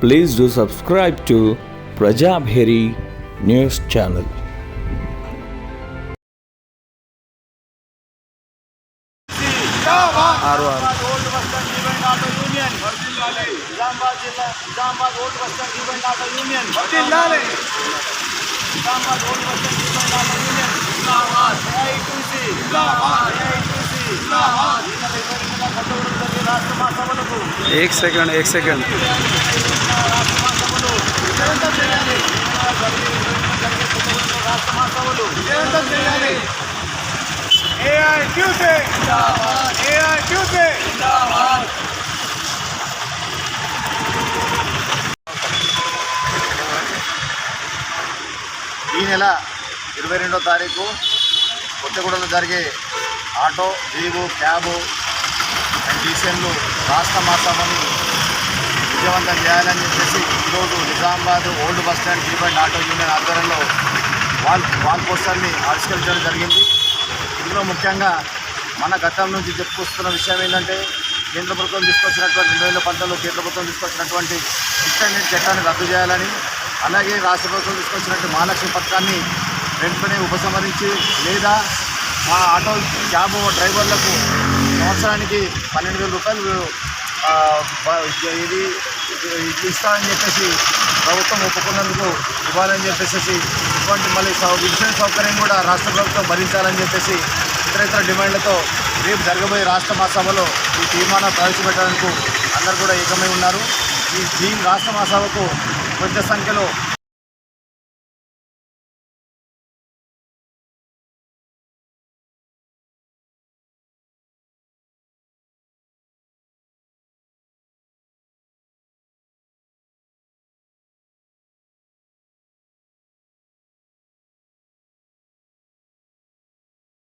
Please do subscribe to Prajabheri News Channel. Old bus stand divine auto union Nizamabad జిల్లా Nizamabad old bus stand divine auto union Nizamabad old bus stand divine auto union AITC రాష్ట్ర మహాసభలకు एक second రాష్ట్ర మహాసభలు విజయవంతం చేయాలి. రాష్ట్ర మహాసభలు విజయవంతం చేయాలి. ఏఐటీసీ ఏఐటీసీ ఈ నెల 22వ తారీఖు కొత్తగూడలో జరిగే ఆటో జీవు క్యాబు అండ్ డీసెంట్లు రాష్ట్ర మహాసభను విజయవంతం చేయాలని చెప్పేసి ఈరోజు Nizamabad old bus stand divine auto union ఆధ్వర్యంలో వాల్ పోస్టర్ని ఆవిష్కరించడం జరిగింది. ఇందులో ముఖ్యంగా మన గతం నుంచి చెప్పుకొస్తున్న విషయం ఏంటంటే కేంద్ర ప్రభుత్వం తీసుకొచ్చినటువంటి 2019లో కేంద్ర ప్రభుత్వం తీసుకొచ్చినటువంటి ఇంటర్నెట్ చట్టాన్ని రద్దు చేయాలని, అలాగే రాష్ట్ర ప్రభుత్వం తీసుకొచ్చినటువంటి మహాలక్ష్మి పథకాన్ని వెంటనే ఉపసంహరించి లేదా మా ఆటో క్యాబ్ డ్రైవర్లకు సంవత్సరానికి 12,000 రూపాయలు ఇది ఇస్తామని చెప్పేసి ప్రభుత్వం ఒప్పుకున్నందుకు ఇవ్వాలని చెప్పేసి ఇటువంటి మళ్ళీ ఇన్సూరెన్స్ సౌకర్యం కూడా రాష్ట్ర ప్రభుత్వం భరించాలని చెప్పేసి ఇతర డిమాండ్లతో రేపు జరగబోయే రాష్ట్ర మహాసభలో ఈ తీర్మానం ప్రవేశపెట్టడానికి అందరూ కూడా ఏకమై ఉన్నారు. ఈ రాష్ట్ర మహాసభకు పెద్ద సంఖ్యలో